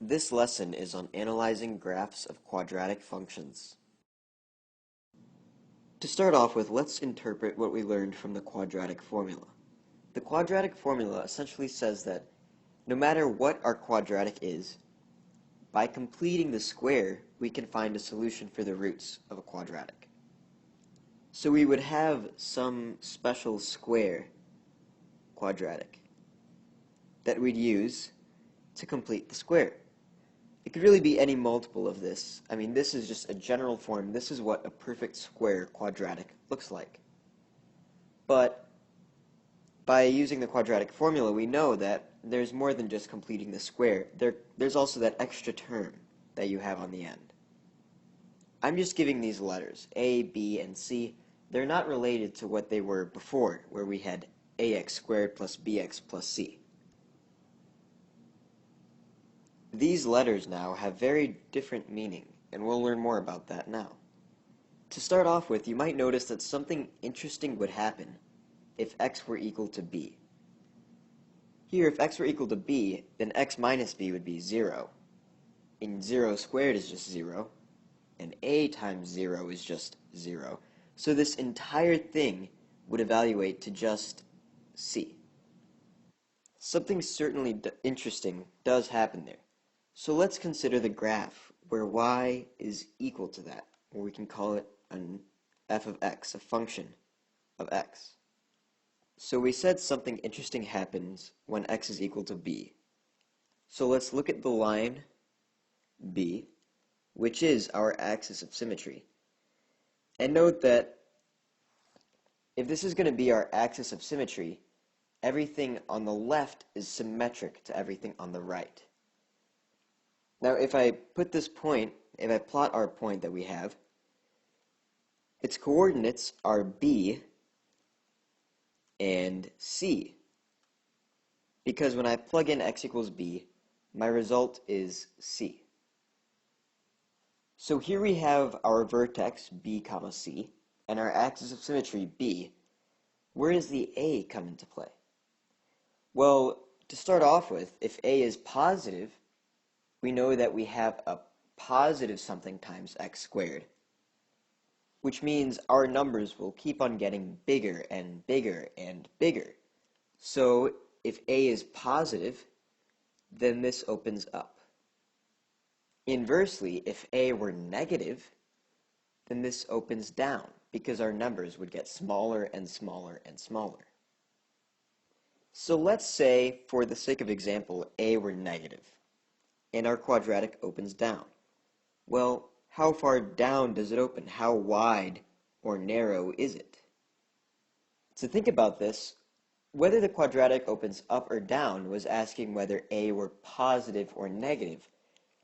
This lesson is on analyzing graphs of quadratic functions. To start off with, let's interpret what we learned from the quadratic formula. The quadratic formula essentially says that no matter what our quadratic is, by completing the square, we can find a solution for the roots of a quadratic. So we would have some special square quadratic that we'd use to complete the square. It could really be any multiple of this. I mean, this is just a general form. This is what a perfect square quadratic looks like. But by using the quadratic formula, we know that there's more than just completing the square. There's also that extra term that you have on the end. I'm just giving these letters, A, B, and C. They're not related to what they were before, where we had ax squared plus bx plus c. These letters now have very different meaning, and we'll learn more about that now. To start off with, you might notice that something interesting would happen if x were equal to b. Here, if x were equal to b, then x minus b would be 0. And 0 squared is just 0, and a times 0 is just 0. So this entire thing would evaluate to just c. Something certainly interesting does happen there. So let's consider the graph where y is equal to that, or we can call it an f of x, a function of x. So we said something interesting happens when x is equal to b. So let's look at the line b, which is our axis of symmetry. And note that if this is going to be our axis of symmetry, everything on the left is symmetric to everything on the right. Now, if I plot our point that we have, its coordinates are b and c. Because when I plug in x equals b, my result is c. So here we have our vertex b comma c, and our axis of symmetry b. Where does the a come into play? Well, to start off with, if a is positive, we know that we have a positive something times x squared, which means our numbers will keep on getting bigger and bigger and bigger. So if a is positive, then this opens up. Inversely, if a were negative, then this opens down because our numbers would get smaller and smaller and smaller. So let's say, for the sake of example, a were negative, and our quadratic opens down. Well, how far down does it open? How wide or narrow is it? To think about this, whether the quadratic opens up or down was asking whether a were positive or negative,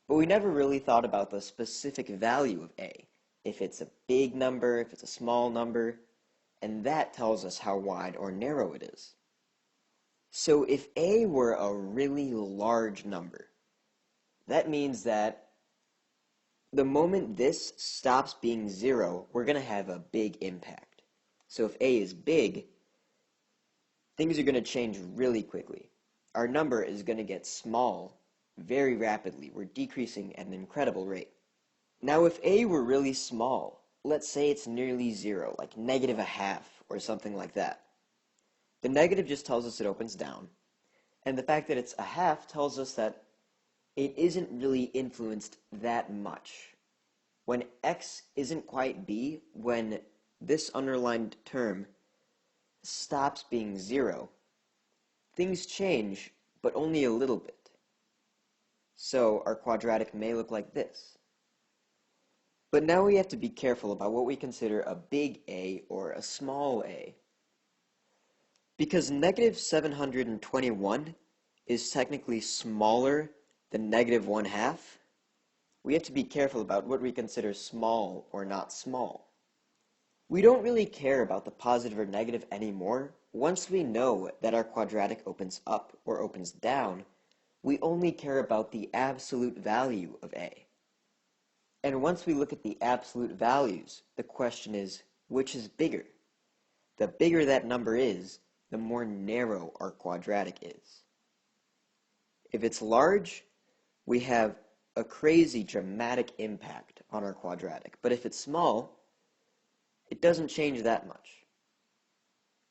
but we never really thought about the specific value of a, if it's a big number, if it's a small number, and that tells us how wide or narrow it is. So if a were a really large number, that means that the moment this stops being 0, we're going to have a big impact. So if a is big, things are going to change really quickly. Our number is going to get small very rapidly. We're decreasing at an incredible rate. Now if a were really small, let's say it's nearly 0, like negative a half or something like that. The negative just tells us it opens down, and the fact that it's a half tells us that it isn't really influenced that much. When x isn't quite b, when this underlined term stops being 0, things change, but only a little bit. So our quadratic may look like this. But now we have to be careful about what we consider a big A or a small a. Because negative 721 is technically smaller than negative 1/2, we have to be careful about what we consider small or not small. We don't really care about the positive or negative anymore. Once we know that our quadratic opens up or opens down, we only care about the absolute value of a. And once we look at the absolute values, the question is, which is bigger? The bigger that number is, the more narrow our quadratic is. If it's large, we have a crazy dramatic impact on our quadratic. But if it's small, it doesn't change that much.